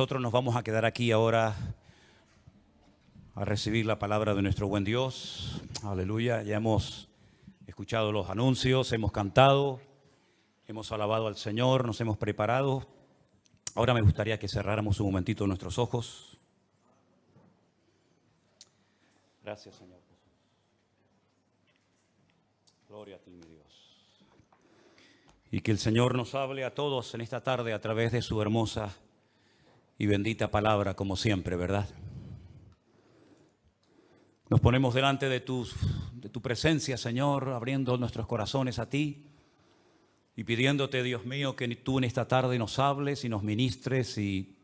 Nosotros nos vamos a quedar aquí ahora a recibir la palabra de nuestro buen Dios. Aleluya. Ya hemos escuchado los anuncios, hemos cantado, hemos alabado al Señor, nos hemos preparado. Ahora me gustaría que cerráramos un momentito nuestros ojos. Gracias, Señor. Gloria a ti, mi Dios. Y que el Señor nos hable a todos en esta tarde a través de su hermosa y bendita palabra, como siempre, ¿verdad? Nos ponemos delante de tu presencia, Señor, abriendo nuestros corazones a ti y pidiéndote, Dios mío, que tú en esta tarde nos hables y nos ministres y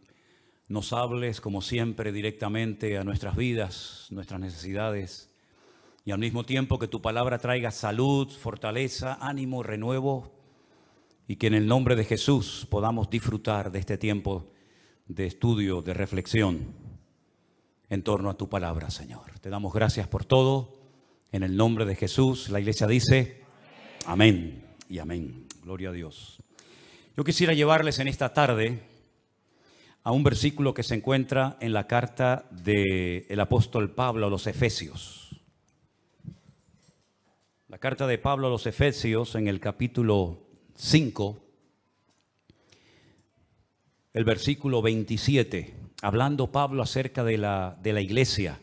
nos hables, como siempre, directamente a nuestras vidas, nuestras necesidades, y al mismo tiempo que tu palabra traiga salud, fortaleza, ánimo, renuevo, y que en el nombre de Jesús podamos disfrutar de este tiempo de estudio, de reflexión en torno a tu palabra, Señor. Te damos gracias por todo. En el nombre de Jesús, la iglesia dice amén y amén. Gloria a Dios. Yo quisiera llevarles en esta tarde a un versículo que se encuentra en la carta del apóstol Pablo a los Efesios. La carta de Pablo a los Efesios en el capítulo 5, el versículo 27, hablando Pablo acerca de la iglesia,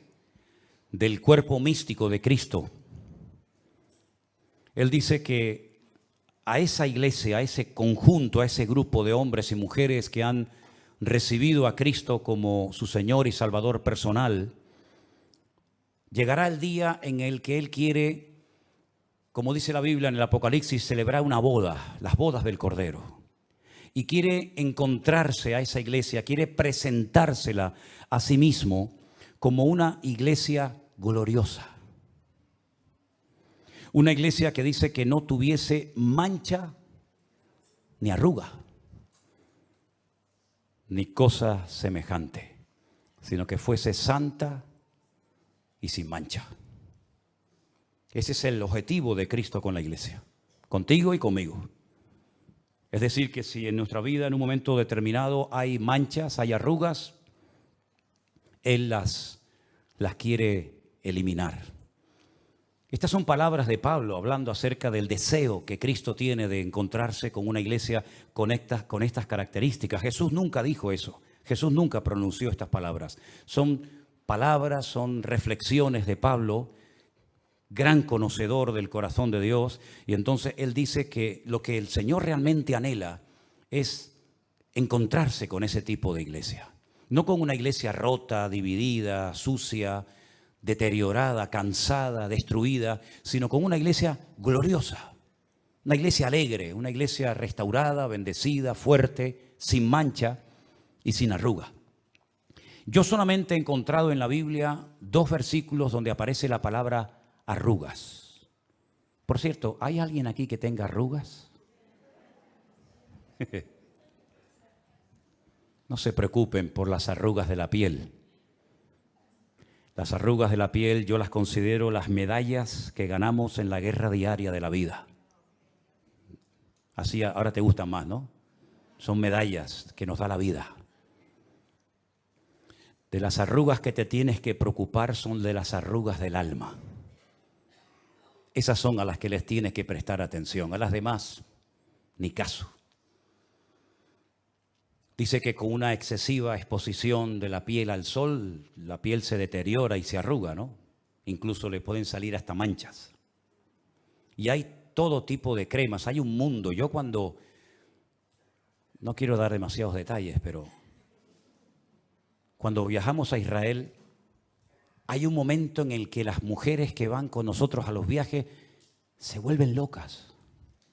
del cuerpo místico de Cristo. Él dice que a esa iglesia, a ese conjunto, a ese grupo de hombres y mujeres que han recibido a Cristo como su Señor y Salvador personal, llegará el día en el que Él quiere, como dice la Biblia en el Apocalipsis, celebrar una boda, las bodas del Cordero. Y quiere encontrarse a esa iglesia, quiere presentársela a sí mismo como una iglesia gloriosa. Una iglesia que dice que no tuviese mancha ni arruga, ni cosa semejante, sino que fuese santa y sin mancha. Ese es el objetivo de Cristo con la iglesia, contigo y conmigo. Es decir, que si en nuestra vida en un momento determinado hay manchas, hay arrugas, Él las quiere eliminar. Estas son palabras de Pablo hablando acerca del deseo que Cristo tiene de encontrarse con una iglesia con estas características. Jesús nunca dijo eso. Jesús nunca pronunció estas palabras. Son palabras, son reflexiones de Pablo, gran conocedor del corazón de Dios, y entonces él dice que lo que el Señor realmente anhela es encontrarse con ese tipo de iglesia. No con una iglesia rota, dividida, sucia, deteriorada, cansada, destruida, sino con una iglesia gloriosa, una iglesia alegre, una iglesia restaurada, bendecida, fuerte, sin mancha y sin arruga. Yo solamente he encontrado en la Biblia 2 versículos donde aparece la palabra arrugas. Por cierto, ¿hay alguien aquí que tenga arrugas? No se preocupen por las arrugas de la piel. Las arrugas de la piel yo las considero las medallas que ganamos en la guerra diaria de la vida. Así ahora te gustan más, ¿no? Son medallas que nos da la vida. De las arrugas que te tienes que preocupar son de las arrugas del alma. Esas son a las que les tienes que prestar atención. A las demás, ni caso. Dice que con una excesiva exposición de la piel al sol, la piel se deteriora y se arruga, ¿no? Incluso le pueden salir hasta manchas. Y hay todo tipo de cremas. Hay un mundo. Yo cuando, no quiero dar demasiados detalles, pero cuando viajamos a Israel, hay un momento en el que las mujeres que van con nosotros a los viajes se vuelven locas.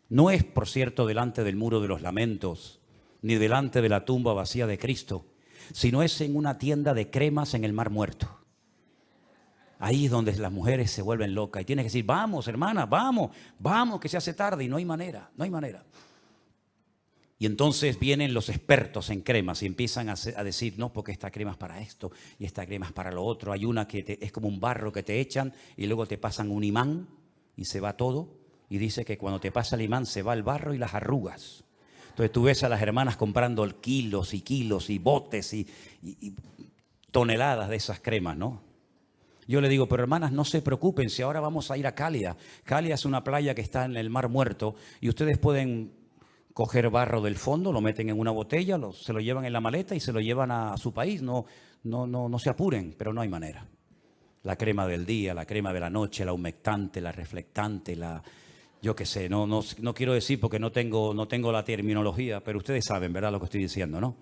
No es, por cierto, delante del muro de los lamentos, ni delante de la tumba vacía de Cristo, sino es en una tienda de cremas en el Mar Muerto. Ahí es donde las mujeres se vuelven locas y tienes que decir, vamos, hermana, vamos, que se hace tarde, y no hay manera. Y entonces vienen los expertos en cremas y empiezan a decir, no, porque esta crema es para esto y esta crema es para lo otro. Hay una que es como un barro que te echan y luego te pasan un imán y se va todo. Y dice que cuando te pasa el imán se va el barro y las arrugas. Entonces tú ves a las hermanas comprando kilos y kilos y botes y toneladas de esas cremas, ¿no? Yo le digo, pero hermanas, no se preocupen, si ahora vamos a ir a Calia. Calia es una playa que está en el Mar Muerto y ustedes pueden coger barro del fondo, lo meten en una botella, se lo llevan en la maleta y se lo llevan a su país. No se apuren, pero no hay manera. La crema del día, la crema de la noche, la humectante, la reflectante, yo qué sé, no quiero decir porque no tengo la terminología, pero ustedes saben, ¿verdad?, lo que estoy diciendo, ¿no?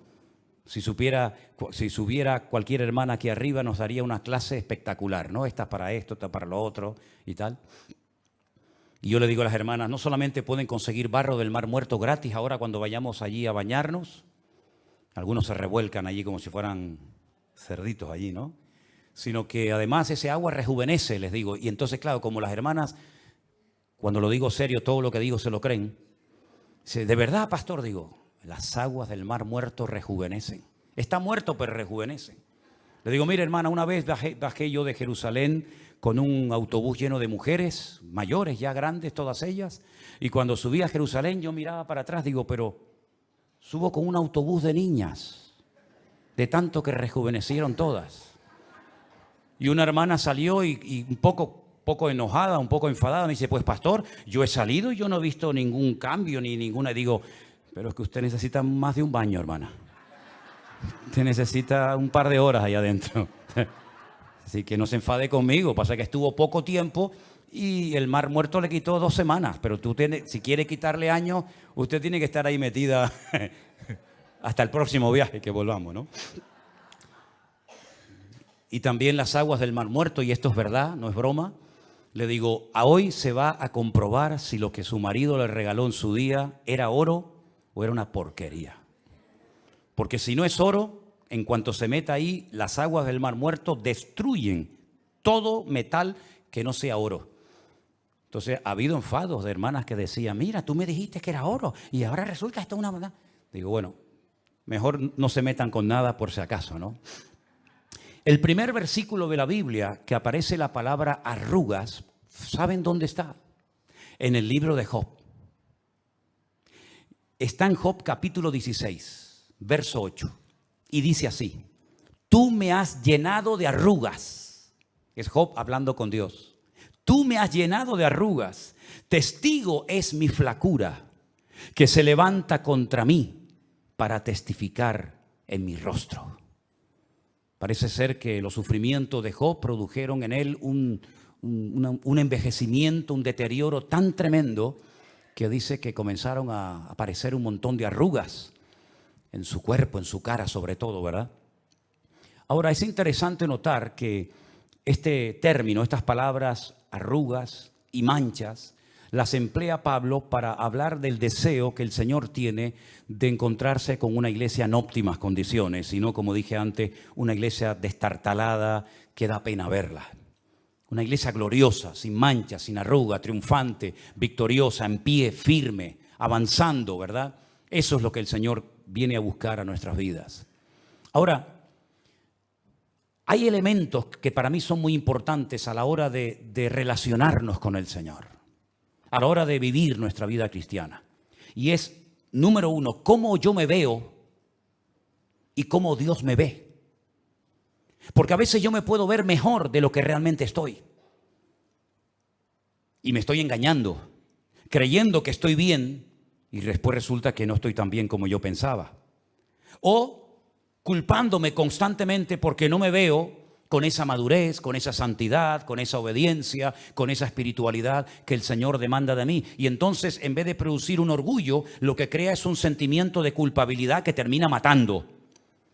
Si subiera cualquier hermana aquí arriba, nos daría una clase espectacular, ¿no? Esta es para esto, esta es para lo otro y tal. Y yo le digo a las hermanas, no solamente pueden conseguir barro del Mar Muerto gratis ahora cuando vayamos allí a bañarnos, algunos se revuelcan allí como si fueran cerditos allí, ¿no? Sino que además ese agua rejuvenece, les digo. Y entonces, claro, como las hermanas, cuando lo digo serio, todo lo que digo se lo creen. Dice, ¿de verdad, pastor? Digo, las aguas del Mar Muerto rejuvenecen. Está muerto, pero rejuvenece. Le digo, mire, hermana, una vez bajé yo de Jerusalén con un autobús lleno de mujeres, mayores, ya grandes, todas ellas. Y cuando subí a Jerusalén, yo miraba para atrás, digo, pero subo con un autobús de niñas, de tanto que rejuvenecieron todas. Y una hermana salió y un poco enojada, un poco enfadada, me dice, pues pastor, yo he salido y yo no he visto ningún cambio ni ninguna. Digo, pero es que usted necesita más de un baño, hermana. Usted necesita un par de horas ahí adentro. Así que no se enfade conmigo. Pasa que estuvo poco tiempo y el Mar Muerto le quitó 2 semanas. Pero si quiere quitarle años, usted tiene que estar ahí metida hasta el próximo viaje que volvamos, ¿no? Y también las aguas del Mar Muerto, y esto es verdad, no es broma. Le digo, a hoy se va a comprobar si lo que su marido le regaló en su día era oro o era una porquería. Porque si no es oro, en cuanto se meta ahí, las aguas del Mar Muerto destruyen todo metal que no sea oro. Entonces, ha habido enfados de hermanas que decían, mira, tú me dijiste que era oro y ahora resulta que esto es una verdad. Digo, bueno, mejor no se metan con nada por si acaso, ¿no? El primer versículo de la Biblia que aparece la palabra arrugas, ¿saben dónde está? En el libro de Job. Está en Job capítulo 16, verso 8. Y dice así, tú me has llenado de arrugas. Es Job hablando con Dios. Tú me has llenado de arrugas. Testigo es mi flacura, que se levanta contra mí para testificar en mi rostro. Parece ser que los sufrimientos de Job produjeron en él un envejecimiento, un deterioro tan tremendo que dice que comenzaron a aparecer un montón de arrugas en su cuerpo, en su cara sobre todo, ¿verdad? Ahora, es interesante notar que este término, estas palabras arrugas y manchas, las emplea Pablo para hablar del deseo que el Señor tiene de encontrarse con una iglesia en óptimas condiciones, sino, como dije antes, una iglesia destartalada que da pena verla. Una iglesia gloriosa, sin manchas, sin arruga, triunfante, victoriosa, en pie, firme, avanzando, ¿verdad? Eso es lo que el Señor viene a buscar a nuestras vidas. Ahora, hay elementos que para mí son muy importantes a la hora de relacionarnos con el Señor, a la hora de vivir nuestra vida cristiana. Y es, número 1, cómo yo me veo y cómo Dios me ve. Porque a veces yo me puedo ver mejor de lo que realmente estoy. Y me estoy engañando, creyendo que estoy bien y después resulta que no estoy tan bien como yo pensaba. O culpándome constantemente porque no me veo con esa madurez, con esa santidad, con esa obediencia, con esa espiritualidad que el Señor demanda de mí. Y entonces, en vez de producir un orgullo, lo que crea es un sentimiento de culpabilidad que termina matando.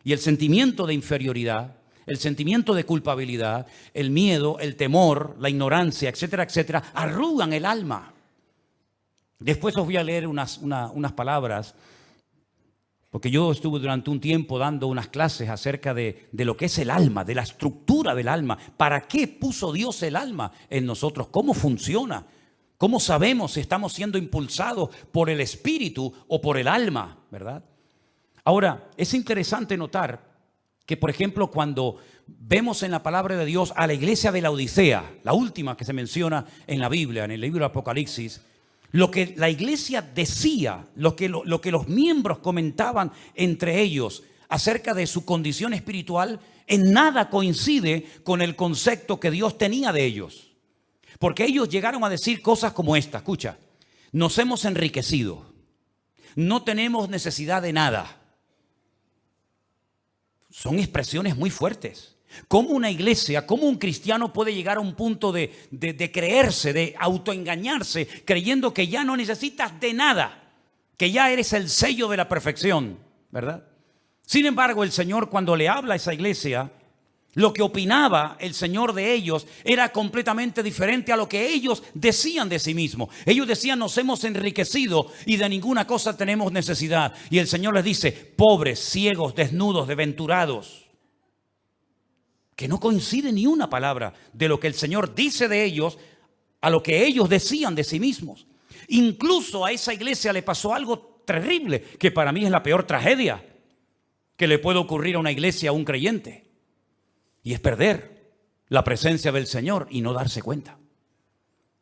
Y el sentimiento de inferioridad, el sentimiento de culpabilidad, el miedo, el temor, la ignorancia, etcétera, etcétera, arrugan el alma. Después os voy a leer unas palabras, porque yo estuve durante un tiempo dando unas clases acerca de lo que es el alma, de la estructura del alma. ¿Para qué puso Dios el alma en nosotros? ¿Cómo funciona? ¿Cómo sabemos si estamos siendo impulsados por el espíritu o por el alma? ¿Verdad? Ahora, es interesante notar que, por ejemplo, cuando vemos en la palabra de Dios a la iglesia de la Odisea, la última que se menciona en la Biblia, en el libro de Apocalipsis, lo que la iglesia decía, lo que los miembros comentaban entre ellos acerca de su condición espiritual, en nada coincide con el concepto que Dios tenía de ellos. Porque ellos llegaron a decir cosas como esta, escucha, nos hemos enriquecido, no tenemos necesidad de nada. Son expresiones muy fuertes. ¿Cómo una iglesia, cómo un cristiano puede llegar a un punto de creerse, de autoengañarse, creyendo que ya no necesitas de nada, que ya eres el sello de la perfección, ¿verdad? Sin embargo, el Señor, cuando le habla a esa iglesia, lo que opinaba el Señor de ellos era completamente diferente a lo que ellos decían de sí mismos. Ellos decían, nos hemos enriquecido y de ninguna cosa tenemos necesidad. Y el Señor les dice, pobres, ciegos, desnudos, desventurados. Que no coincide ni una palabra de lo que el Señor dice de ellos a lo que ellos decían de sí mismos. Incluso a esa iglesia le pasó algo terrible, que para mí es la peor tragedia que le puede ocurrir a una iglesia, a un creyente. Y es perder la presencia del Señor y no darse cuenta.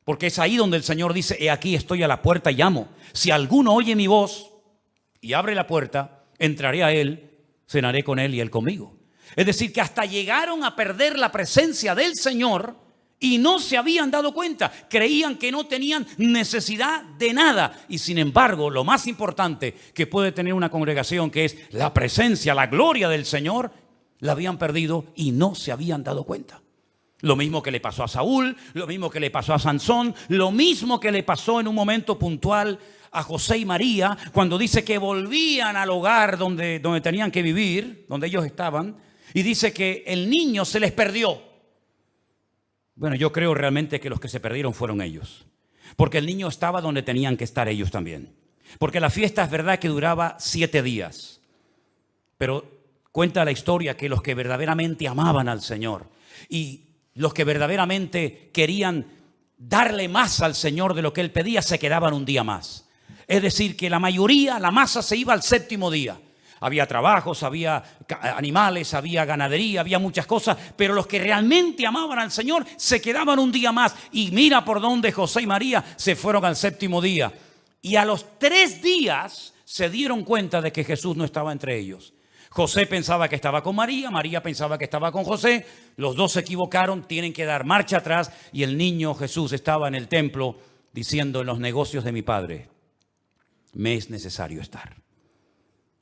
Porque es ahí donde el Señor dice, he aquí estoy a la puerta y llamo. Si alguno oye mi voz y abre la puerta, entraré a él, cenaré con él y él conmigo. Es decir, que hasta llegaron a perder la presencia del Señor y no se habían dado cuenta. Creían que no tenían necesidad de nada. Y sin embargo, lo más importante que puede tener una congregación, que es la presencia, la gloria del Señor, la habían perdido y no se habían dado cuenta. Lo mismo que le pasó a Saúl, lo mismo que le pasó a Sansón, lo mismo que le pasó en un momento puntual a José y María, cuando dice que volvían al hogar donde tenían que vivir, donde ellos estaban. Y dice que el niño se les perdió. Bueno, yo creo realmente que los que se perdieron fueron ellos. Porque el niño estaba donde tenían que estar ellos también. Porque la fiesta es verdad que duraba 7 días. Pero cuenta la historia que los que verdaderamente amaban al Señor y los que verdaderamente querían darle más al Señor de lo que Él pedía, se quedaban un día más. Es decir, que la mayoría, la masa se iba al 7º día. Había trabajos, había animales, había ganadería, había muchas cosas, pero los que realmente amaban al Señor se quedaban un día más. Y mira por dónde José y María se fueron al 7º día. Y a los 3 días se dieron cuenta de que Jesús no estaba entre ellos. José pensaba que estaba con María, María pensaba que estaba con José. Los dos se equivocaron, tienen que dar marcha atrás. Y el niño Jesús estaba en el templo diciendo, en los negocios de mi Padre me es necesario estar.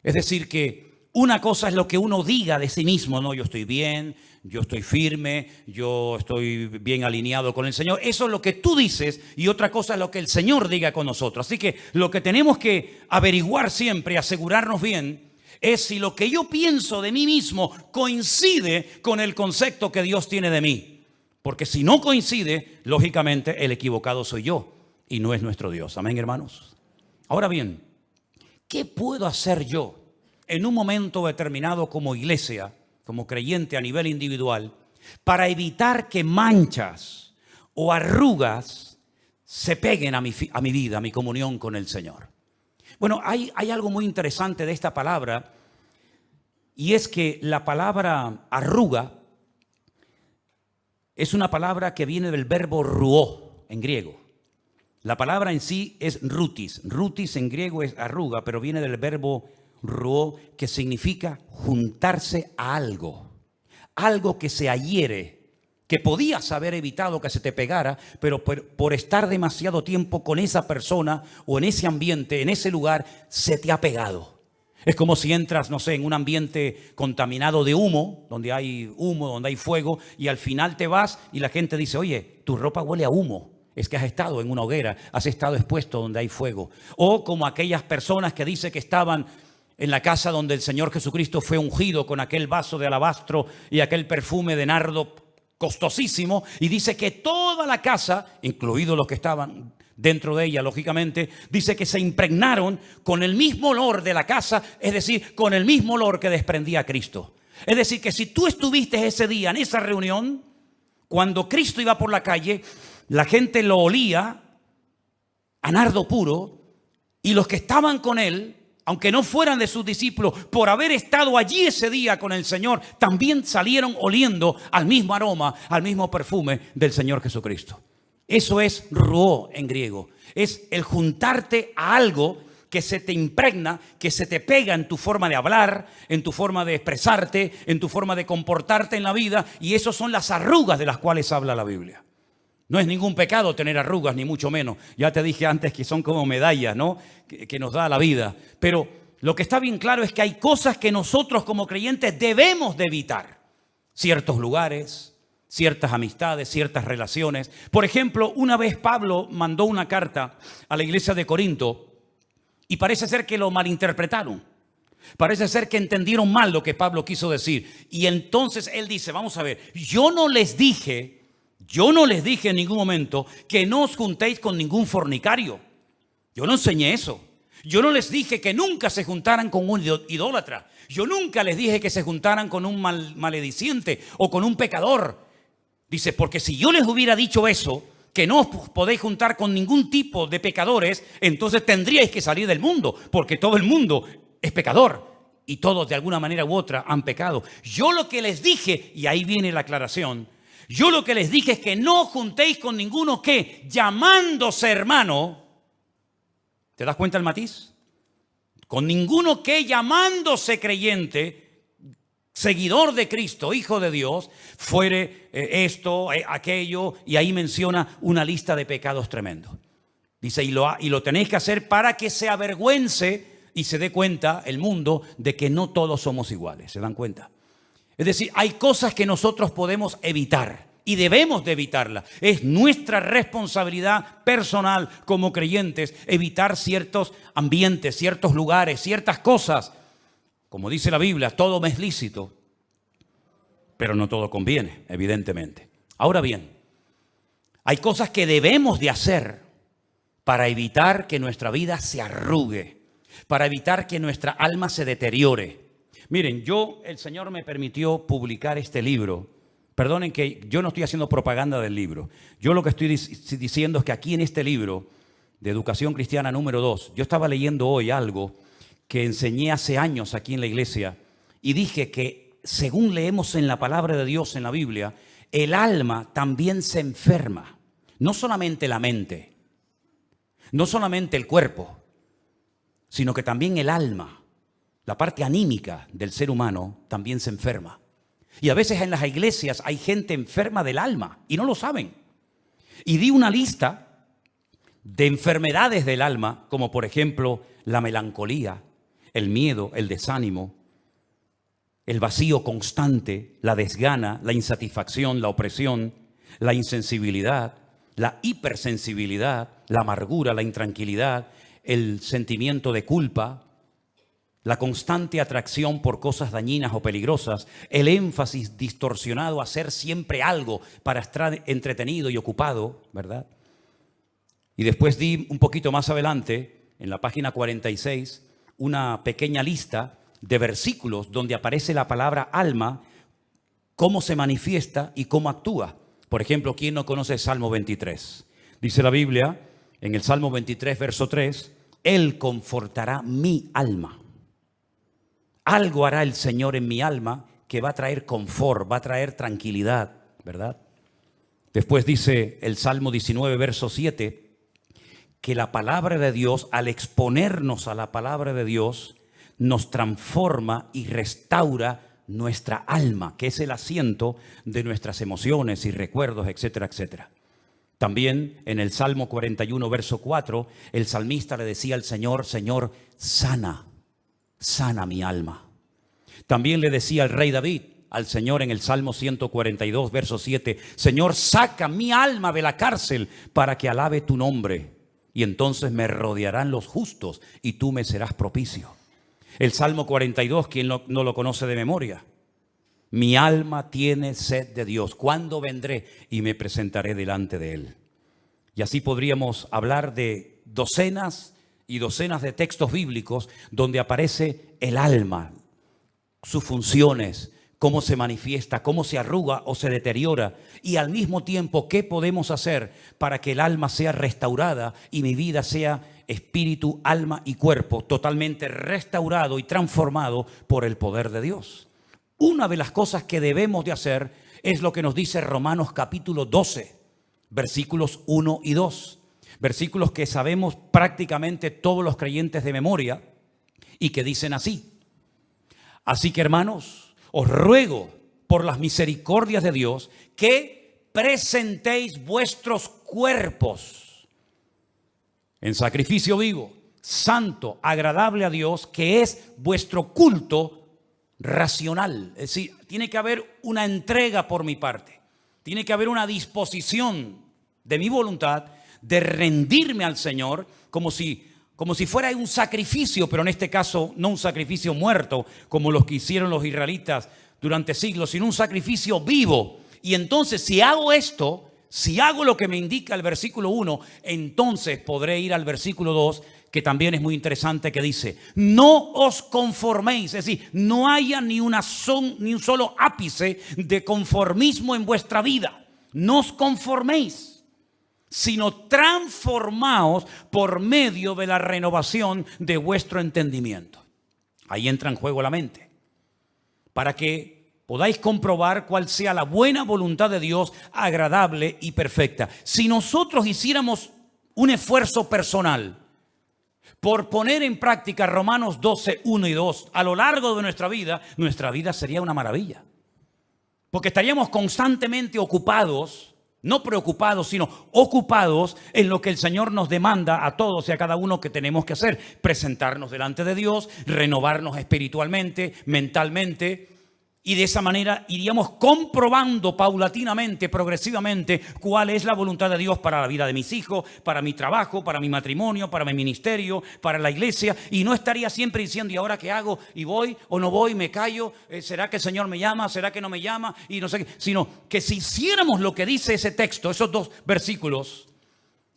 Es decir, que una cosa es lo que uno diga de sí mismo, no, yo estoy bien, yo estoy firme, yo estoy bien alineado con el Señor. Eso es lo que tú dices y otra cosa es lo que el Señor diga con nosotros. Así que lo que tenemos que averiguar siempre, asegurarnos bien, es si lo que yo pienso de mí mismo coincide con el concepto que Dios tiene de mí. Porque si no coincide, lógicamente el equivocado soy yo y no es nuestro Dios. Amén, hermanos. Ahora bien, ¿qué puedo hacer yo en un momento determinado como iglesia, como creyente a nivel individual, para evitar que manchas o arrugas se peguen a mi vida, a mi comunión con el Señor? Bueno, hay algo muy interesante de esta palabra, y es que la palabra arruga es una palabra que viene del verbo ruó en griego. La palabra en sí es rutis. Rutis en griego es arruga, pero viene del verbo ruó, que significa juntarse a algo. Algo que se adhiere, que podías haber evitado que se te pegara, pero por estar demasiado tiempo con esa persona o en ese ambiente, en ese lugar, se te ha pegado. Es como si entras, no sé, en un ambiente contaminado de humo, donde hay fuego, y al final te vas y la gente dice, oye, tu ropa huele a humo. Es que has estado en una hoguera, has estado expuesto donde hay fuego. O como aquellas personas que dice que estaban en la casa donde el Señor Jesucristo fue ungido con aquel vaso de alabastro y aquel perfume de nardo costosísimo, y dice que toda la casa, incluidos los que estaban dentro de ella, lógicamente, dice que se impregnaron con el mismo olor de la casa, es decir, con el mismo olor que desprendía Cristo. Es decir, que si tú estuviste ese día en esa reunión, cuando Cristo iba por la calle, la gente lo olía a nardo puro, y los que estaban con él, aunque no fueran de sus discípulos, por haber estado allí ese día con el Señor, también salieron oliendo al mismo aroma, al mismo perfume del Señor Jesucristo. Eso es ruó en griego. Es el juntarte a algo que se te impregna, que se te pega en tu forma de hablar, en tu forma de expresarte, en tu forma de comportarte en la vida. Y eso son las arrugas de las cuales habla la Biblia. No es ningún pecado tener arrugas, ni mucho menos. Ya te dije antes que son como medallas, ¿no? que nos da la vida. Pero lo que está bien claro es que hay cosas que nosotros como creyentes debemos de evitar. Ciertos lugares, ciertas amistades, ciertas relaciones. Por ejemplo, una vez Pablo mandó una carta a la iglesia de Corinto y parece ser que lo malinterpretaron. Parece ser que entendieron mal lo que Pablo quiso decir. Y entonces él dice, vamos a ver, yo no les dije en ningún momento que no os juntéis con ningún fornicario. Yo no enseñé eso. Yo no les dije que nunca se juntaran con un idólatra. Yo nunca les dije que se juntaran con un malediciente o con un pecador. Dice, porque si yo les hubiera dicho eso, que no os podéis juntar con ningún tipo de pecadores, entonces tendríais que salir del mundo, porque todo el mundo es pecador y todos de alguna manera u otra han pecado. Yo lo que les dije, y ahí viene la aclaración, yo lo que les dije es que no juntéis con ninguno que, llamándose hermano, ¿te das cuenta el matiz? Con ninguno que, llamándose creyente, seguidor de Cristo, hijo de Dios, fuere esto, aquello, y ahí menciona una lista de pecados tremendos. Dice, y lo tenéis que hacer para que se avergüence y se dé cuenta el mundo de que no todos somos iguales. ¿Se dan cuenta? Es decir, hay cosas que nosotros podemos evitar y debemos de evitarlas. Es nuestra responsabilidad personal como creyentes evitar ciertos ambientes, ciertos lugares, ciertas cosas. Como dice la Biblia, todo me es lícito, pero no todo conviene, evidentemente. Ahora bien, hay cosas que debemos de hacer para evitar que nuestra vida se arrugue, para evitar que nuestra alma se deteriore. Miren, el Señor me permitió publicar este libro. Perdonen que yo no estoy haciendo propaganda del libro. Yo lo que estoy diciendo es que aquí en este libro de Educación Cristiana número 2, yo estaba leyendo hoy algo que enseñé hace años aquí en la iglesia y dije que según leemos en la palabra de Dios en la Biblia, el alma también se enferma. No solamente la mente, no solamente el cuerpo, sino que también el alma, la parte anímica del ser humano también se enferma. Y a veces en las iglesias hay gente enferma del alma y no lo saben. Y di una lista de enfermedades del alma, como por ejemplo la melancolía, el miedo, el desánimo, el vacío constante, la desgana, la insatisfacción, la opresión, la insensibilidad, la hipersensibilidad, la amargura, la intranquilidad, el sentimiento de culpa, la constante atracción por cosas dañinas o peligrosas, el énfasis distorsionado a hacer siempre algo para estar entretenido y ocupado, ¿verdad? Y después di un poquito más adelante, en la página 46, una pequeña lista de versículos donde aparece la palabra alma, cómo se manifiesta y cómo actúa. Por ejemplo, ¿quién no conoce el Salmo 23? Dice la Biblia, en el Salmo 23, verso 3, Él confortará mi alma. Algo hará el Señor en mi alma que va a traer confort, va a traer tranquilidad, ¿verdad? Después dice el Salmo 19, verso 7, que la palabra de Dios, al exponernos a la palabra de Dios, nos transforma y restaura nuestra alma, que es el asiento de nuestras emociones y recuerdos, etcétera, etcétera. También en el Salmo 41, verso 4, el salmista le decía al Señor, Señor, sana mi alma. También le decía el rey David al Señor en el Salmo 142, verso 7, Señor, saca mi alma de la cárcel para que alabe tu nombre. Y entonces me rodearán los justos y tú me serás propicio. El Salmo 42, ¿quién no lo conoce de memoria? Mi alma tiene sed de Dios. ¿Cuándo vendré y me presentaré delante de Él? Y así podríamos hablar de docenas y docenas de textos bíblicos donde aparece el alma, sus funciones, cómo se manifiesta, cómo se arruga o se deteriora y al mismo tiempo qué podemos hacer para que el alma sea restaurada y mi vida sea espíritu, alma y cuerpo totalmente restaurado y transformado por el poder de Dios. Una de las cosas que debemos de hacer es lo que nos dice Romanos capítulo 12, versículos 1 y 2. Versículos que sabemos prácticamente todos los creyentes de memoria y que dicen así. Así que, hermanos, os ruego por las misericordias de Dios que presentéis vuestros cuerpos en sacrificio vivo, santo, agradable a Dios, que es vuestro culto racional. Es decir, tiene que haber una entrega por mi parte. Tiene que haber una disposición de mi voluntad de rendirme al Señor como si fuera un sacrificio, pero en este caso no un sacrificio muerto como los que hicieron los israelitas durante siglos, sino un sacrificio vivo. Y entonces, si hago esto, si hago lo que me indica el versículo 1, entonces podré ir al versículo 2, que también es muy interesante, que dice: no os conforméis, es decir, no haya ni un solo ápice de conformismo en vuestra vida. No os conforméis, sino transformaos por medio de la renovación de vuestro entendimiento. Ahí entra en juego la mente, para que podáis comprobar cuál sea la buena voluntad de Dios, agradable y perfecta. Si nosotros hiciéramos un esfuerzo personal por poner en práctica Romanos 12, 1 y 2 a lo largo de nuestra vida sería una maravilla. Porque estaríamos constantemente ocupados, no preocupados, sino ocupados en lo que el Señor nos demanda a todos y a cada uno que tenemos que hacer. Presentarnos delante de Dios, renovarnos espiritualmente, mentalmente. Y de esa manera iríamos comprobando paulatinamente, progresivamente, cuál es la voluntad de Dios para la vida de mis hijos, para mi trabajo, para mi matrimonio, para mi ministerio, para la iglesia. Y no estaría siempre diciendo: ¿y ahora qué hago? ¿Y voy o no voy? ¿Me callo? ¿Será que el Señor me llama? ¿Será que no me llama? Y no sé qué. Sino que si hiciéramos lo que dice ese texto, esos dos versículos,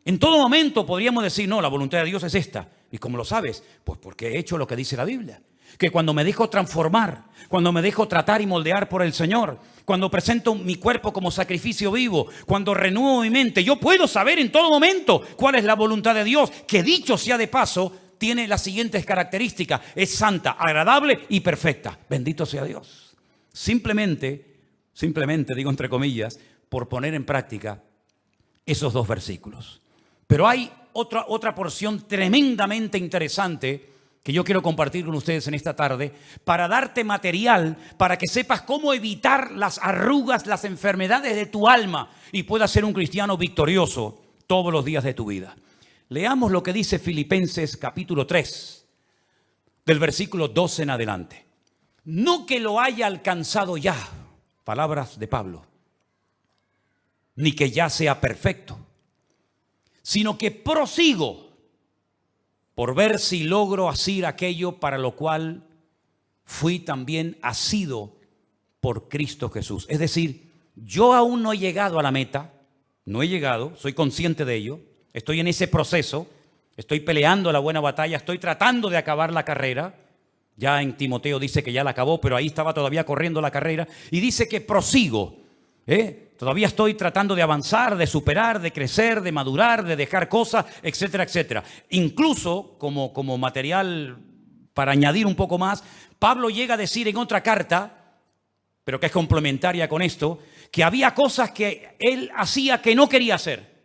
en todo momento podríamos decir: no, la voluntad de Dios es esta. ¿Y cómo lo sabes? Pues porque he hecho lo que dice la Biblia. Que cuando me dejo transformar, cuando me dejo tratar y moldear por el Señor, cuando presento mi cuerpo como sacrificio vivo, cuando renuevo mi mente, yo puedo saber en todo momento cuál es la voluntad de Dios, que dicho sea de paso, tiene las siguientes características: es santa, agradable y perfecta. Bendito sea Dios. Simplemente, digo entre comillas, por poner en práctica esos dos versículos. Pero hay otra porción tremendamente interesante que yo quiero compartir con ustedes en esta tarde, para darte material, para que sepas cómo evitar las arrugas, las enfermedades de tu alma y puedas ser un cristiano victorioso todos los días de tu vida. Leamos lo que dice Filipenses capítulo 3, del versículo 12 en adelante. No que lo haya alcanzado ya, palabras de Pablo, ni que ya sea perfecto, sino que prosigo por ver si logro asir aquello para lo cual fui también asido por Cristo Jesús. Es decir, yo aún no he llegado a la meta, no he llegado, soy consciente de ello, estoy en ese proceso, estoy peleando la buena batalla, estoy tratando de acabar la carrera. Ya en Timoteo dice que ya la acabó, pero ahí estaba todavía corriendo la carrera, y dice que prosigo, todavía estoy tratando de avanzar, de superar, de crecer, de madurar, de dejar cosas, etcétera, etcétera. Incluso, como material para añadir un poco más, Pablo llega a decir en otra carta, pero que es complementaria con esto, que había cosas que él hacía que no quería hacer.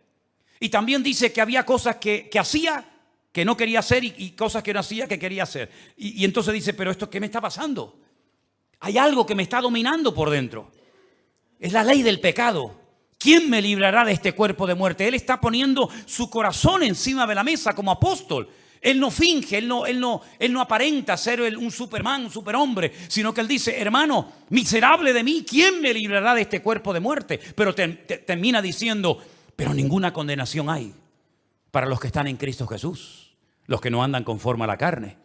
Y también dice que había cosas que hacía que no quería hacer y cosas que no hacía que quería hacer. Y entonces dice: pero esto, ¿qué me está pasando? Hay algo que me está dominando por dentro. Es la ley del pecado. ¿Quién me librará de este cuerpo de muerte? Él está poniendo su corazón encima de la mesa como apóstol. Él no finge, él no aparenta ser un Superman, un superhombre, sino que él dice: hermano, miserable de mí, ¿quién me librará de este cuerpo de muerte? Pero termina diciendo: pero ninguna condenación hay para los que están en Cristo Jesús, los que no andan conforme a la carne,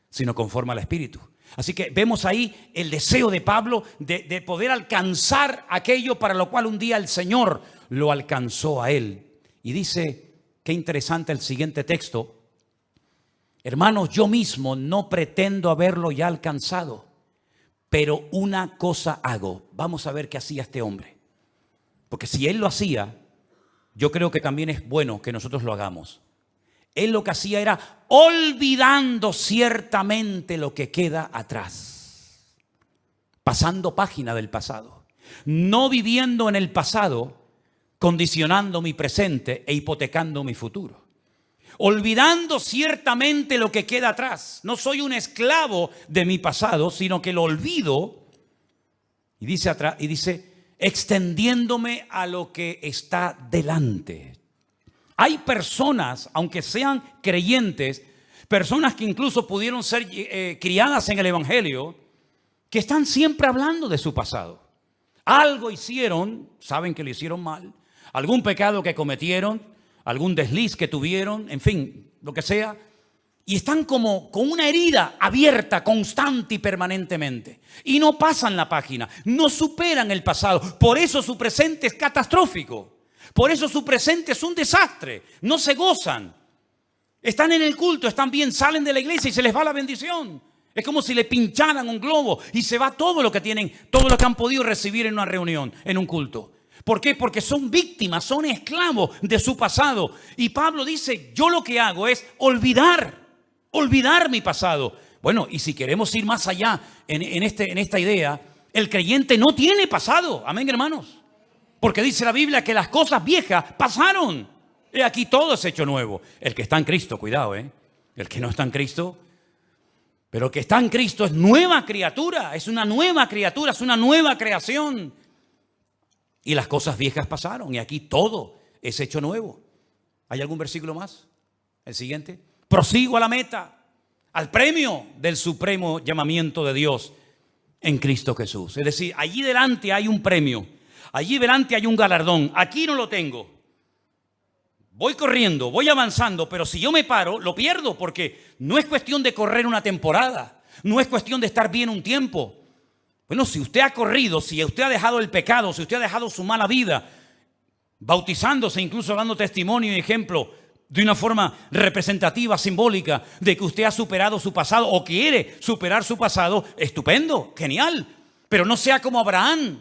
sino conforme al Espíritu. Así que vemos ahí el deseo de Pablo de poder alcanzar aquello para lo cual un día el Señor lo alcanzó a él. Y dice, qué interesante el siguiente texto: hermanos, yo mismo no pretendo haberlo ya alcanzado, pero una cosa hago. Vamos a ver qué hacía este hombre. Porque si él lo hacía, yo creo que también es bueno que nosotros lo hagamos. Él lo que hacía era olvidando ciertamente lo que queda atrás, pasando página del pasado, no viviendo en el pasado, condicionando mi presente e hipotecando mi futuro. Olvidando ciertamente lo que queda atrás. No soy un esclavo de mi pasado, sino que lo olvido. Y dice, extendiéndome a lo que está delante. Hay personas, aunque sean creyentes, personas que incluso pudieron ser criadas en el Evangelio, que están siempre hablando de su pasado. Algo hicieron, saben que lo hicieron mal, algún pecado que cometieron, algún desliz que tuvieron, en fin, lo que sea, y están como con una herida abierta constante y permanentemente. Y no pasan la página, no superan el pasado. Por eso su presente es catastrófico. Por eso su presente es un desastre. No se gozan. Están en el culto, están bien, salen de la iglesia y se les va la bendición. Es como si le pincharan un globo y se va todo lo que tienen, todo lo que han podido recibir en una reunión, en un culto. ¿Por qué? Porque son víctimas, son esclavos de su pasado. Y Pablo dice, yo lo que hago es olvidar mi pasado. Bueno, y si queremos ir más allá en esta idea, el creyente no tiene pasado. Amén, hermanos. Porque dice la Biblia que las cosas viejas pasaron. Y aquí todo es hecho nuevo. El que está en Cristo, cuidado, el que no está en Cristo. Pero el que está en Cristo es nueva criatura. Es una nueva criatura, es una nueva creación. Y las cosas viejas pasaron y aquí todo es hecho nuevo. ¿Hay algún versículo más? El siguiente. Prosigo a la meta, al premio del supremo llamamiento de Dios en Cristo Jesús. Es decir, allí delante hay un premio, allí delante hay un galardón. Aquí no lo tengo. Voy corriendo, voy avanzando, pero si yo me paro, lo pierdo, porque no es cuestión de correr una temporada, no es cuestión de estar bien un tiempo. Bueno, si usted ha corrido, si usted ha dejado el pecado, si usted ha dejado su mala vida, bautizándose, incluso dando testimonio y ejemplo de una forma representativa, simbólica, de que usted ha superado su pasado o quiere superar su pasado, estupendo, genial. Pero no sea como Abraham.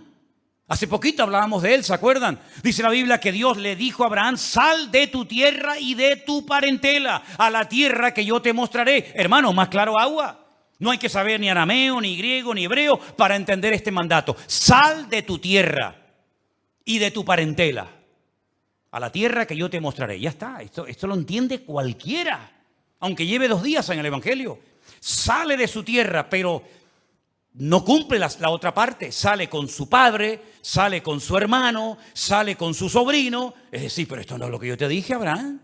Hace poquito hablábamos de él, ¿se acuerdan? Dice la Biblia que Dios le dijo a Abraham, sal de tu tierra y de tu parentela a la tierra que yo te mostraré. Hermano, más claro agua. No hay que saber ni arameo, ni griego, ni hebreo para entender este mandato. Sal de tu tierra y de tu parentela a la tierra que yo te mostraré. Ya está, esto lo entiende cualquiera, aunque lleve 2 días en el Evangelio. Sale de su tierra, pero no cumple la otra parte. Sale con su padre, sale con su hermano, sale con su sobrino. Es decir, pero esto no es lo que yo te dije, Abraham.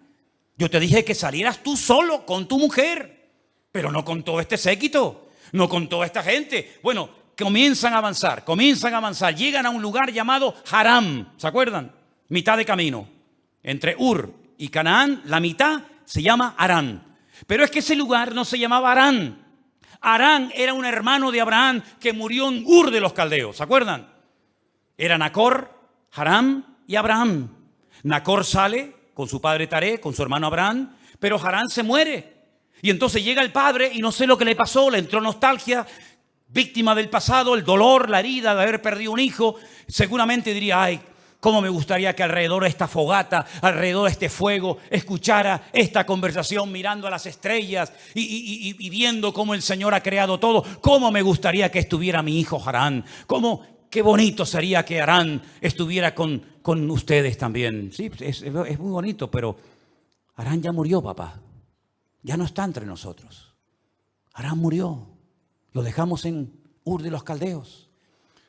Yo te dije que salieras tú solo con tu mujer. Pero no con todo este séquito, no con toda esta gente. Bueno, comienzan a avanzar. Llegan a un lugar llamado Haram, ¿se acuerdan? Mitad de camino. Entre Ur y Canaán, la mitad se llama Harán. Pero es que ese lugar no se llamaba Harán. Harán era un hermano de Abraham que murió en Ur de los Caldeos, ¿se acuerdan? Era Nacor, Harán y Abraham. Nacor sale con su padre Taré, con su hermano Abraham, pero Harán se muere. Y entonces llega el padre y no sé lo que le pasó, le entró nostalgia, víctima del pasado, el dolor, la herida de haber perdido un hijo. Seguramente diría, ay, cómo me gustaría que alrededor de esta fogata, alrededor de este fuego, escuchara esta conversación mirando a las estrellas y viendo cómo el Señor ha creado todo. Cómo me gustaría que estuviera mi hijo Harán. Qué bonito sería que Harán estuviera con ustedes también. Sí, es muy bonito, pero Harán ya murió, papá. Ya no está entre nosotros. Harán murió. Lo dejamos en Ur de los Caldeos.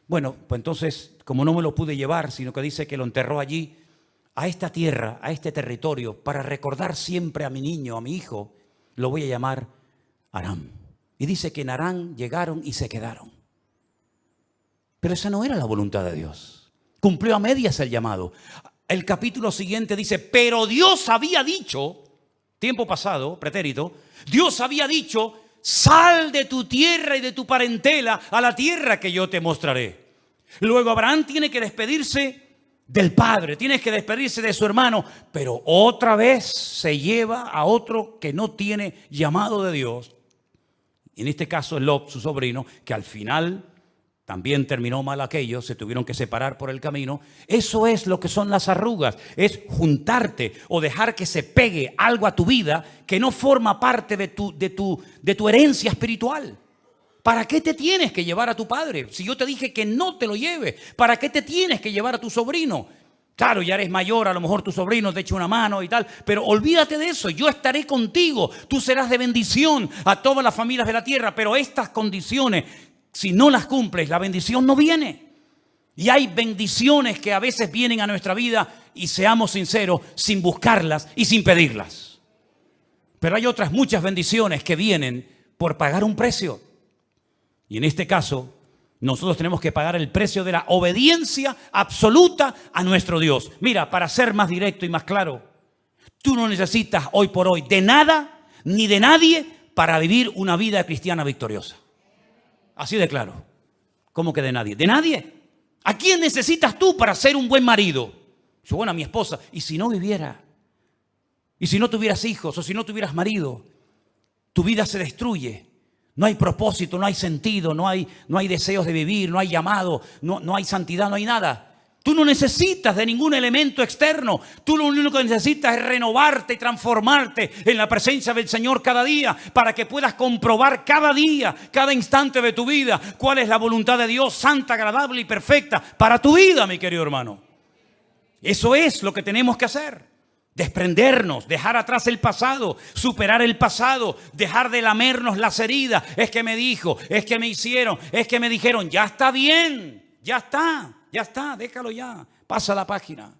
Bueno, pues entonces, como no me lo pude llevar, sino que dice que lo enterró allí, a esta tierra, a este territorio, para recordar siempre a mi niño, a mi hijo, lo voy a llamar Harán. Y dice que en Harán llegaron y se quedaron. Pero esa no era la voluntad de Dios. Cumplió a medias el llamado. El capítulo siguiente dice, pero Dios había dicho... Tiempo pasado, pretérito, Dios había dicho, sal de tu tierra y de tu parentela a la tierra que yo te mostraré. Luego Abraham tiene que despedirse del padre, tiene que despedirse de su hermano, pero otra vez se lleva a otro que no tiene llamado de Dios. En este caso Lot, su sobrino, que al final también terminó mal aquello, se tuvieron que separar por el camino. Eso es lo que son las arrugas, es juntarte o dejar que se pegue algo a tu vida que no forma parte de tu herencia espiritual. ¿Para qué te tienes que llevar a tu padre? Si yo te dije que no te lo lleves, ¿para qué te tienes que llevar a tu sobrino? Claro, ya eres mayor, a lo mejor tu sobrino te echa una mano y tal, pero olvídate de eso, yo estaré contigo, tú serás de bendición a todas las familias de la tierra, pero estas condiciones, si no las cumples, la bendición no viene. Y hay bendiciones que a veces vienen a nuestra vida, y seamos sinceros, sin buscarlas y sin pedirlas. Pero hay otras muchas bendiciones que vienen por pagar un precio. Y en este caso, nosotros tenemos que pagar el precio de la obediencia absoluta a nuestro Dios. Mira, para ser más directo y más claro, tú no necesitas hoy por hoy de nada ni de nadie para vivir una vida cristiana victoriosa. Así de claro. ¿Cómo que de nadie? De nadie. ¿A quién necesitas tú para ser un buen marido? Yo, bueno, a mi esposa. ¿Y si no viviera? ¿Y si no tuvieras hijos o si no tuvieras marido? Tu vida se destruye. No hay propósito, no hay sentido, no hay deseos de vivir, no hay llamado, no hay santidad, no hay nada. Tú no necesitas de ningún elemento externo. Tú lo único que necesitas es renovarte y transformarte en la presencia del Señor cada día para que puedas comprobar cada día, cada instante de tu vida cuál es la voluntad de Dios santa, agradable y perfecta para tu vida, mi querido hermano. Eso es lo que tenemos que hacer. Desprendernos, dejar atrás el pasado, superar el pasado, dejar de lamernos las heridas. Es que me dijo, es que me hicieron, es que me dijeron. Ya está bien, ya está, déjalo ya, pasa la página.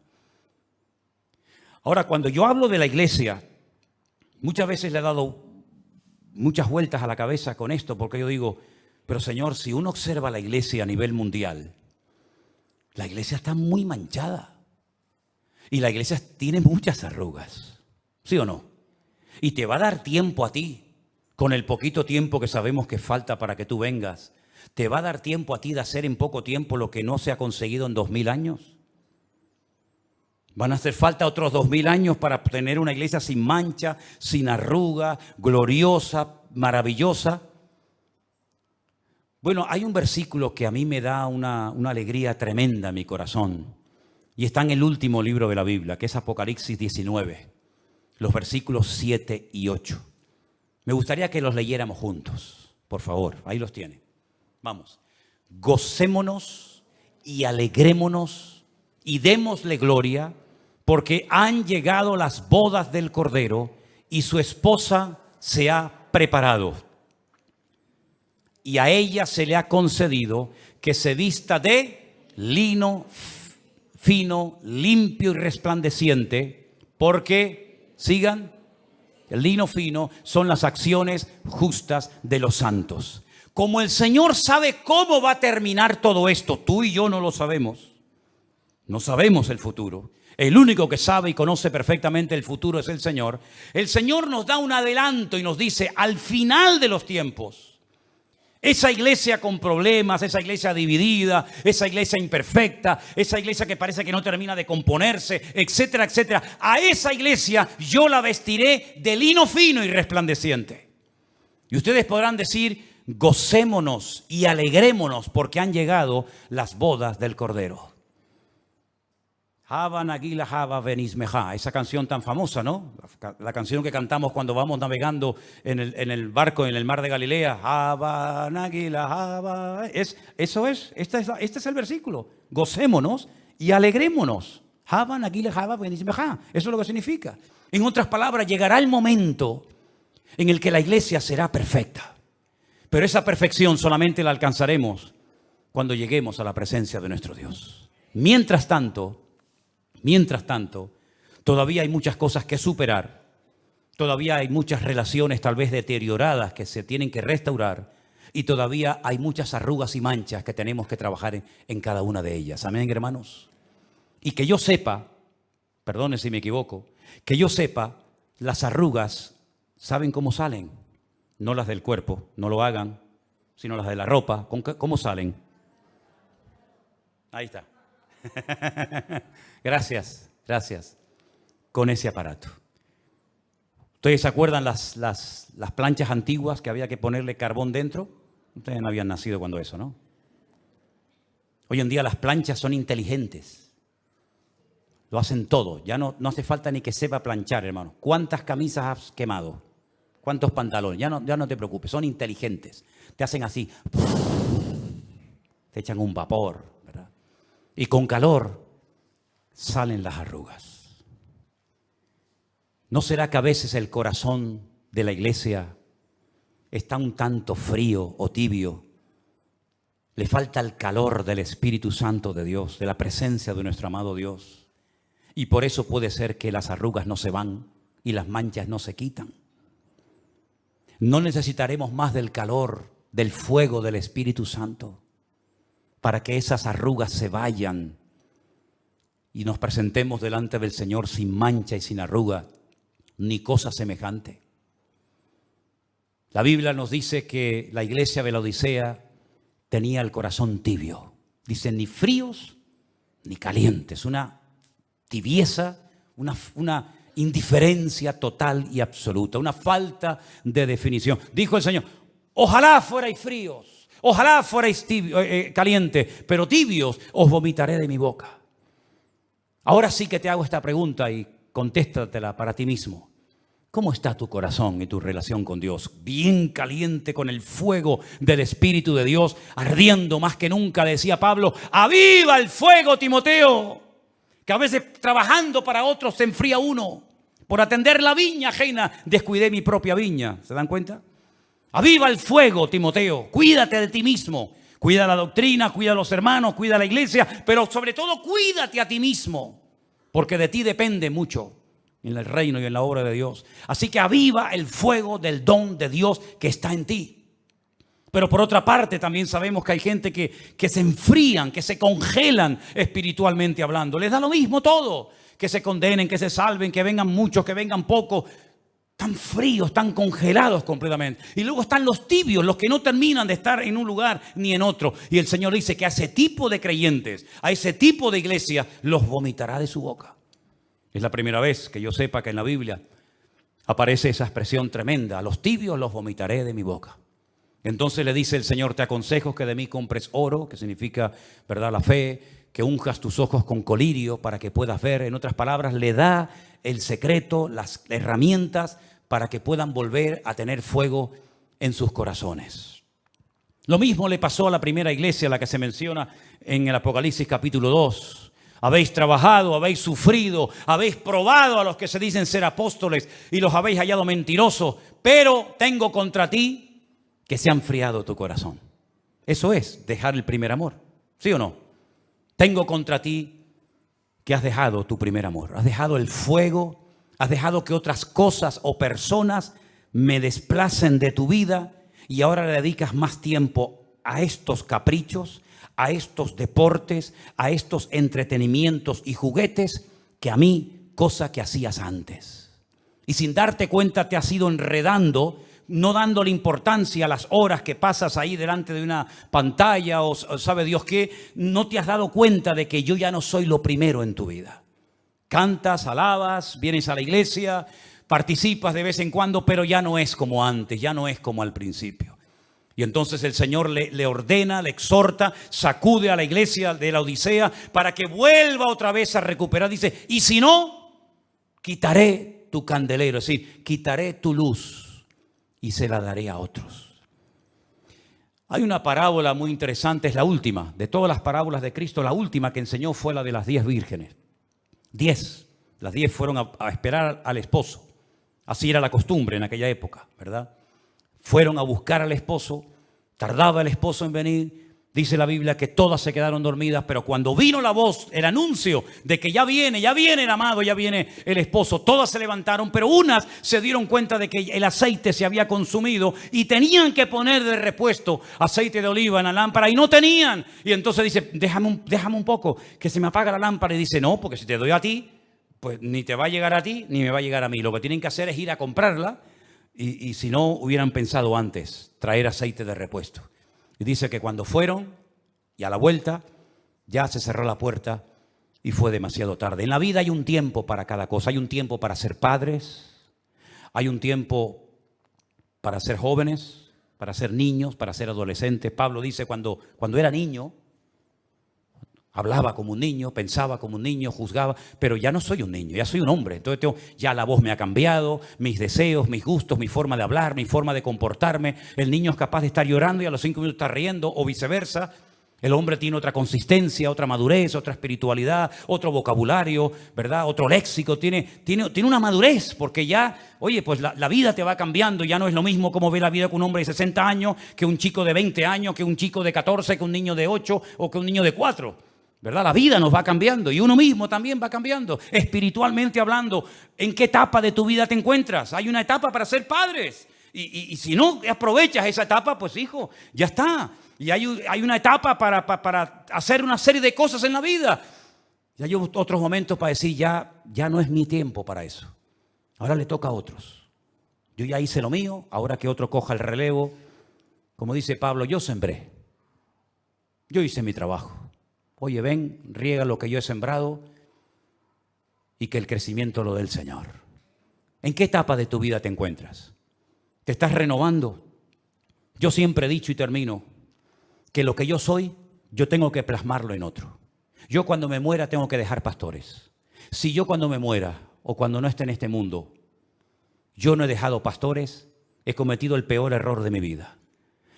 Ahora, cuando yo hablo de la iglesia, muchas veces le he dado muchas vueltas a la cabeza con esto, porque yo digo, pero Señor, si uno observa la iglesia a nivel mundial, la iglesia está muy manchada. Y la iglesia tiene muchas arrugas, ¿sí o no? Y te va a dar tiempo a ti, con el poquito tiempo que sabemos que falta para que tú vengas. ¿Te va a dar tiempo a ti de hacer en poco tiempo lo que no se ha conseguido en 2000 años? ¿Van a hacer falta otros 2000 años para tener una iglesia sin mancha, sin arruga, gloriosa, maravillosa? Bueno, hay un versículo que a mí me da una alegría tremenda en mi corazón. Y está en el último libro de la Biblia, que es Apocalipsis 19, los versículos 7 y 8. Me gustaría que los leyéramos juntos, por favor, ahí los tiene. Vamos. Gocémonos y alegrémonos y démosle gloria, porque han llegado las bodas del Cordero y su esposa se ha preparado. Y a ella se le ha concedido que se vista de lino fino, limpio y resplandeciente, porque, sigan, el lino fino son las acciones justas de los santos. Como el Señor sabe cómo va a terminar todo esto, tú y yo no lo sabemos. No sabemos el futuro. El único que sabe y conoce perfectamente el futuro es el Señor. El Señor nos da un adelanto y nos dice, al final de los tiempos, esa iglesia con problemas, esa iglesia dividida, esa iglesia imperfecta, esa iglesia que parece que no termina de componerse, etcétera, etcétera. A esa iglesia yo la vestiré de lino fino y resplandeciente. Y ustedes podrán decir, gocémonos y alegrémonos porque han llegado las bodas del Cordero. Hava Nagila Hava Venismeja, esa canción tan famosa, ¿no? La canción que cantamos cuando vamos navegando en el barco en el mar de Galilea. Hava Nagila Hava. Este es el versículo. Gocémonos y alegrémonos. Hava Nagila Hava Venismeja. Eso es lo que significa. En otras palabras, llegará el momento en el que la iglesia será perfecta. Pero esa perfección solamente la alcanzaremos cuando lleguemos a la presencia de nuestro Dios. Mientras tanto, todavía hay muchas cosas que superar. Todavía hay muchas relaciones tal vez deterioradas que se tienen que restaurar. Y todavía hay muchas arrugas y manchas que tenemos que trabajar en cada una de ellas. Amén, hermanos. Y que yo sepa, perdone si me equivoco, que yo sepa, las arrugas, ¿saben cómo salen? No las del cuerpo, no lo hagan, sino las de la ropa. ¿Cómo salen? Ahí está. Gracias. Con ese aparato. ¿Ustedes se acuerdan las planchas antiguas que había que ponerle carbón dentro? Ustedes no habían nacido cuando eso, ¿no? Hoy en día las planchas son inteligentes. Lo hacen todo. Ya no hace falta ni que sepa planchar, hermano. ¿Cuántas camisas has quemado? ¿Cuántos pantalones? Ya no te preocupes, son inteligentes. Te hacen así. Te echan un vapor, ¿verdad? Y con calor salen las arrugas. ¿No será que a veces el corazón de la iglesia está un tanto frío o tibio? Le falta el calor del Espíritu Santo de Dios, de la presencia de nuestro amado Dios. Y por eso puede ser que las arrugas no se van y las manchas no se quitan. No necesitaremos más del calor, del fuego del Espíritu Santo para que esas arrugas se vayan y nos presentemos delante del Señor sin mancha y sin arruga, ni cosa semejante. La Biblia nos dice que la iglesia de la Odisea tenía el corazón tibio. Dice, ni fríos ni calientes, una tibieza, una indiferencia total y absoluta, una falta de definición. Dijo el Señor, ojalá fuerais fríos, ojalá fuerais calientes, pero tibios os vomitaré de mi boca. Ahora sí que te hago esta pregunta y contéstatela para ti mismo. ¿Cómo está tu corazón y tu relación con Dios? Bien caliente con el fuego del Espíritu de Dios, ardiendo más que nunca, decía Pablo, ¡aviva el fuego, Timoteo! Que a veces trabajando para otros se enfría uno. Por atender la viña ajena, descuidé mi propia viña. ¿Se dan cuenta? ¡Aviva el fuego, Timoteo! Cuídate de ti mismo. Cuida la doctrina, cuida a los hermanos, cuida a la iglesia, pero sobre todo cuídate a ti mismo, porque de ti depende mucho en el reino y en la obra de Dios. Así que aviva el fuego del don de Dios que está en ti. Pero por otra parte también sabemos que hay gente que se enfrían, que se congelan espiritualmente hablando. Les da lo mismo todo, que se condenen, que se salven, que vengan muchos, que vengan pocos. Tan fríos, tan congelados completamente. Y luego están los tibios, los que no terminan de estar en un lugar ni en otro. Y el Señor dice que a ese tipo de creyentes, a ese tipo de iglesia, los vomitará de su boca. Es la primera vez que yo sepa que en la Biblia aparece esa expresión tremenda. A los tibios los vomitaré de mi boca. Entonces le dice el Señor, te aconsejo que de mí compres oro, que significa, ¿verdad?, la fe, que unjas tus ojos con colirio para que puedas ver. En otras palabras, le da el secreto, las herramientas para que puedan volver a tener fuego en sus corazones. Lo mismo le pasó a la primera iglesia, la que se menciona en el Apocalipsis capítulo 2. Habéis trabajado, habéis sufrido, habéis probado a los que se dicen ser apóstoles y los habéis hallado mentirosos, pero tengo contra ti que se ha enfriado tu corazón. Eso es dejar el primer amor, ¿sí o no? Tengo contra ti que has dejado tu primer amor, has dejado el fuego, has dejado que otras cosas o personas me desplacen de tu vida y ahora le dedicas más tiempo a estos caprichos, a estos deportes, a estos entretenimientos y juguetes que a mí, cosa que hacías antes. Y sin darte cuenta te has ido enredando, no dándole importancia a las horas que pasas ahí delante de una pantalla o sabe Dios qué, no te has dado cuenta de que yo ya no soy lo primero en tu vida. Cantas, alabas, vienes a la iglesia, participas de vez en cuando, pero ya no es como antes, ya no es como al principio. Y entonces el Señor le ordena, le exhorta, sacude a la iglesia de la Odisea para que vuelva otra vez a recuperar. Dice, y si no, quitaré tu candelero, es decir, quitaré tu luz y se la daré a otros. Hay una parábola muy interesante, es la última, de todas las parábolas de Cristo, la última que enseñó fue la de las 10 vírgenes. 10, las 10 fueron a esperar al esposo. Así era la costumbre en aquella época, ¿verdad? Fueron a buscar al esposo, tardaba el esposo en venir. Dice la Biblia que todas se quedaron dormidas, pero cuando vino la voz, el anuncio de que ya viene el amado, ya viene el esposo, todas se levantaron, pero unas se dieron cuenta de que el aceite se había consumido y tenían que poner de repuesto aceite de oliva en la lámpara y no tenían. Y entonces dice, déjame un poco, que se me apaga la lámpara. Y dice, no, porque si te doy a ti, pues ni te va a llegar a ti, ni me va a llegar a mí. Lo que tienen que hacer es ir a comprarla y si no, hubieran pensado antes, traer aceite de repuesto. Y dice que cuando fueron y a la vuelta ya se cerró la puerta y fue demasiado tarde. En la vida hay un tiempo para cada cosa. Hay un tiempo para ser padres, hay un tiempo para ser jóvenes, para ser niños, para ser adolescentes. Pablo dice cuando era niño, hablaba como un niño, pensaba como un niño, juzgaba, pero ya no soy un niño, ya soy un hombre. Entonces ya la voz me ha cambiado, mis deseos, mis gustos, mi forma de hablar, mi forma de comportarme. El niño es capaz de estar llorando y a los 5 minutos está riendo o viceversa. El hombre tiene otra consistencia, otra madurez, otra espiritualidad, otro vocabulario, ¿verdad? Otro léxico, tiene una madurez, porque ya, oye, pues la vida te va cambiando, ya no es lo mismo como ve la vida con un hombre de 60 años, que un chico de 20 años, que un chico de 14, que un niño de 8 o que un niño de 4, ¿verdad? La vida nos va cambiando y uno mismo también va cambiando. Espiritualmente hablando, ¿en qué etapa de tu vida te encuentras? Hay una etapa para ser padres y si no aprovechas esa etapa, pues hijo, ya está. Y hay una etapa para hacer una serie de cosas en la vida. Y hay otros momentos para decir, ya no es mi tiempo para eso. Ahora le toca a otros. Yo ya hice lo mío, ahora que otro coja el relevo. Como dice Pablo, yo sembré. Yo hice mi trabajo. Oye, ven, riega lo que yo he sembrado y que el crecimiento lo dé el Señor. ¿En qué etapa de tu vida te encuentras? ¿Te estás renovando? Yo siempre he dicho y termino, que lo que yo soy, yo tengo que plasmarlo en otro. Yo cuando me muera tengo que dejar pastores. Si yo cuando me muera o cuando no esté en este mundo, yo no he dejado pastores, he cometido el peor error de mi vida.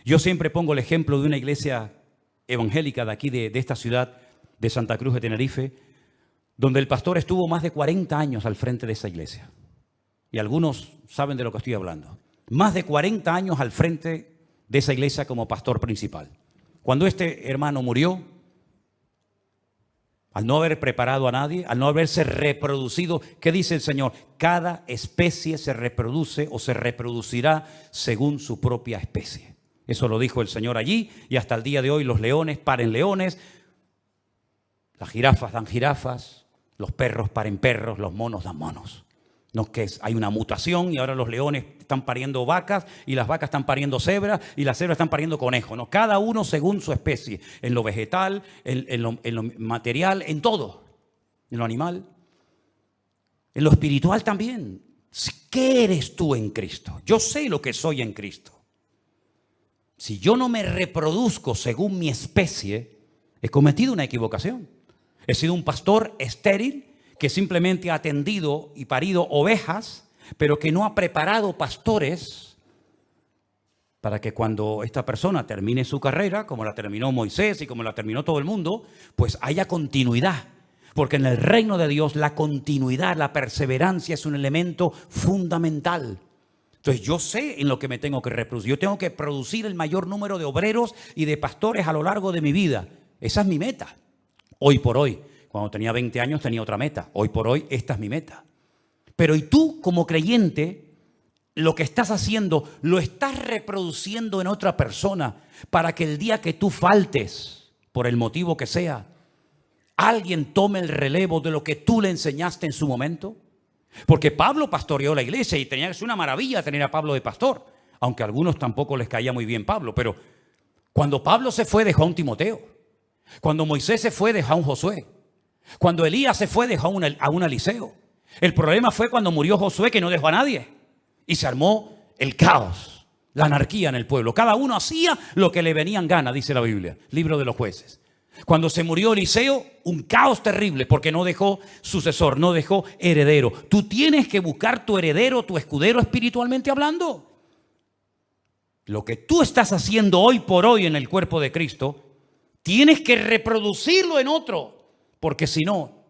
Yo siempre pongo el ejemplo de una iglesia evangélica de aquí, de esta ciudad de Santa Cruz de Tenerife, donde el pastor estuvo más de 40 años al frente de esa iglesia. Y algunos saben de lo que estoy hablando. Más de 40 años al frente de esa iglesia como pastor principal. Cuando este hermano murió, al no haber preparado a nadie, al no haberse reproducido, ¿qué dice el Señor? Cada especie se reproduce o se reproducirá según su propia especie. Eso lo dijo el Señor allí y hasta el día de hoy los leones paren leones, las jirafas dan jirafas, los perros paren perros, los monos dan monos. No es que hay una mutación y ahora los leones están pariendo vacas y las vacas están pariendo cebras y las cebras están pariendo conejos. No, cada uno según su especie, en lo vegetal, en lo material, en todo, en lo animal, en lo espiritual también. ¿Qué eres tú en Cristo? Yo sé lo que soy en Cristo. Si yo no me reproduzco según mi especie, he cometido una equivocación. He sido un pastor estéril que simplemente ha atendido y parido ovejas, pero que no ha preparado pastores para que cuando esta persona termine su carrera, como la terminó Moisés y como la terminó todo el mundo, pues haya continuidad. Porque en el reino de Dios la continuidad, la perseverancia es un elemento fundamental. Entonces yo sé en lo que me tengo que reproducir. Yo tengo que producir el mayor número de obreros y de pastores a lo largo de mi vida. Esa es mi meta, hoy por hoy. Cuando tenía 20 años tenía otra meta. Hoy por hoy esta es mi meta. Pero y tú como creyente, lo que estás haciendo, lo estás reproduciendo en otra persona para que el día que tú faltes, por el motivo que sea, alguien tome el relevo de lo que tú le enseñaste en su momento. Porque Pablo pastoreó la iglesia y es una maravilla tener a Pablo de pastor. Aunque a algunos tampoco les caía muy bien Pablo. Pero cuando Pablo se fue dejó a un Timoteo. Cuando Moisés se fue dejó a un Josué. Cuando Elías se fue dejó a un Eliseo. El problema fue cuando murió Josué, que no dejó a nadie. Y se armó el caos, la anarquía en el pueblo. Cada uno hacía lo que le venía en gana, dice la Biblia, libro de los jueces. Cuando se murió Eliseo, un caos terrible porque no dejó sucesor, no dejó heredero. Tú tienes que buscar tu heredero, tu escudero espiritualmente hablando. Lo que tú estás haciendo hoy por hoy en el cuerpo de Cristo, tienes que reproducirlo en otro. Porque si no,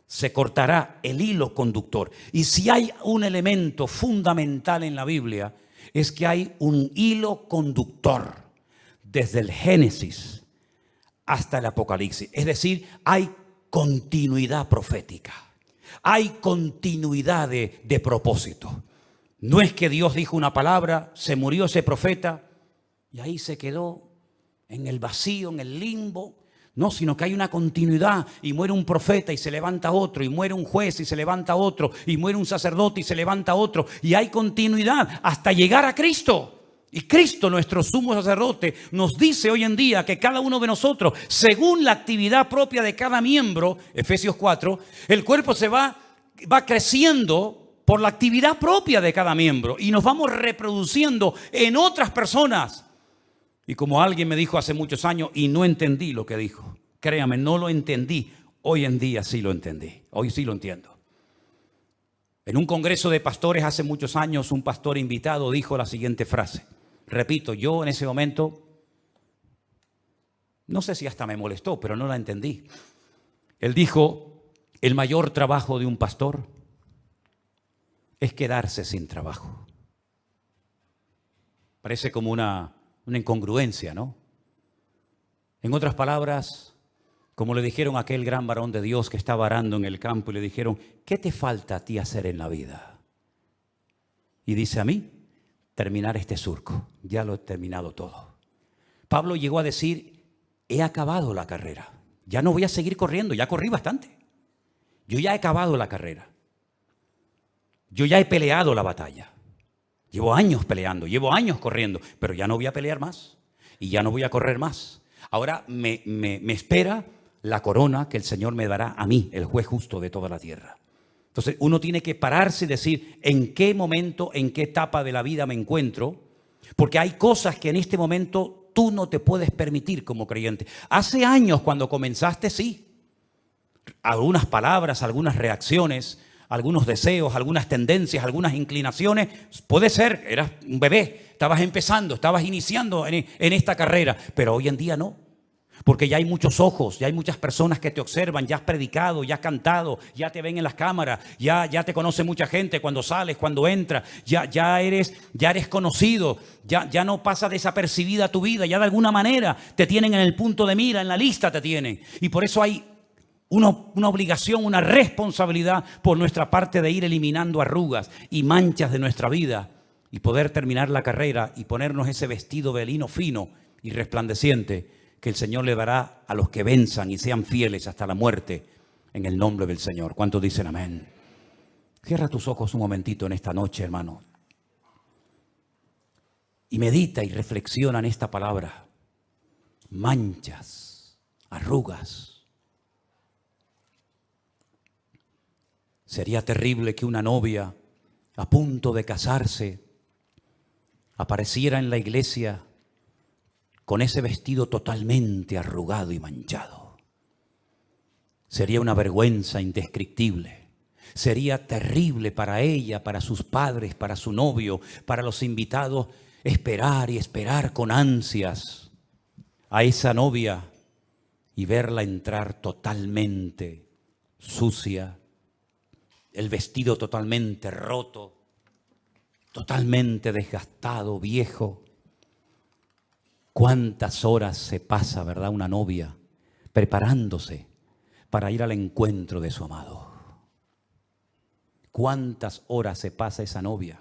se cortará el hilo conductor. Y si hay un elemento fundamental en la Biblia, es que hay un hilo conductor desde el Génesis hasta el Apocalipsis. Es decir, hay continuidad profética. Hay continuidad de propósito. No es que Dios dijo una palabra, se murió ese profeta y ahí se quedó en el vacío, en el limbo. No, sino que hay una continuidad y muere un profeta y se levanta otro, y muere un juez y se levanta otro, y muere un sacerdote y se levanta otro, y hay continuidad hasta llegar a Cristo. Y Cristo, nuestro sumo sacerdote, nos dice hoy en día que cada uno de nosotros, según la actividad propia de cada miembro, Efesios 4, el cuerpo se va creciendo por la actividad propia de cada miembro y nos vamos reproduciendo en otras personas. Y como alguien me dijo hace muchos años y no entendí lo que dijo, créame, no lo entendí, hoy en día sí lo entendí, hoy sí lo entiendo. En un congreso de pastores hace muchos años, un pastor invitado dijo la siguiente frase. Repito, yo en ese momento No sé si hasta me molestó, pero no la entendí. Él dijo, el mayor trabajo de un pastor es quedarse sin trabajo. Parece como una incongruencia, ¿no? En otras palabras, como le dijeron a aquel gran varón de Dios que estaba arando en el campo y le dijeron, ¿qué te falta a ti hacer en la vida? Y dice, a mí, terminar este surco. Ya lo he terminado todo. Pablo llegó a decir, he acabado la carrera. Ya no voy a seguir corriendo, ya corrí bastante. Yo ya he acabado la carrera. Yo ya he peleado la batalla. Llevo años peleando, llevo años corriendo, pero ya no voy a pelear más y ya no voy a correr más. Ahora me espera la corona que el Señor me dará a mí, el juez justo de toda la tierra. Entonces uno tiene que pararse y decir en qué momento, en qué etapa de la vida me encuentro, porque hay cosas que en este momento tú no te puedes permitir como creyente. Hace años cuando comenzaste, sí, algunas palabras, algunas reacciones, algunos deseos, algunas tendencias, algunas inclinaciones, puede ser, eras un bebé, estabas empezando, estabas iniciando en esta carrera, pero hoy en día no. Porque ya hay muchos ojos, ya hay muchas personas que te observan, ya has predicado, ya has cantado, ya te ven en las cámaras, ya te conoce mucha gente cuando sales, cuando entras, ya eres conocido, ya no pasa desapercibida tu vida, ya de alguna manera te tienen en el punto de mira, en la lista te tienen. Y por eso hay una obligación, una responsabilidad por nuestra parte de ir eliminando arrugas y manchas de nuestra vida y poder terminar la carrera y ponernos ese vestido de lino fino y resplandeciente que el Señor le dará a los que venzan y sean fieles hasta la muerte en el nombre del Señor. ¿Cuántos dicen amén? Cierra tus ojos un momentito en esta noche, hermano, y medita y reflexiona en esta palabra. Manchas, arrugas. Sería terrible que una novia a punto de casarse apareciera en la iglesia con ese vestido totalmente arrugado y manchado. Sería una vergüenza indescriptible. Sería terrible para ella, para sus padres, para su novio, para los invitados, esperar y esperar con ansias a esa novia y verla entrar totalmente sucia, el vestido totalmente roto, totalmente desgastado, viejo. ¿Cuántas horas se pasa, verdad, una novia preparándose para ir al encuentro de su amado? ¿Cuántas horas se pasa esa novia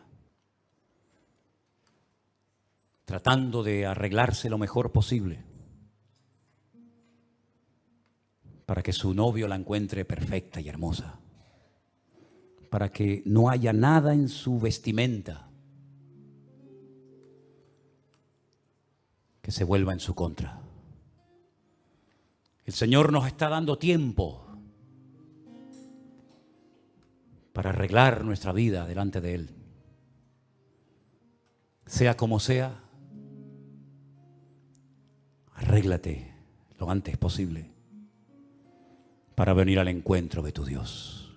tratando de arreglarse lo mejor posible para que su novio la encuentre perfecta y hermosa? Para que no haya nada en su vestimenta que se vuelva en su contra. El Señor nos está dando tiempo para arreglar nuestra vida delante de Él. Sea como sea, arréglate lo antes posible para venir al encuentro de tu Dios.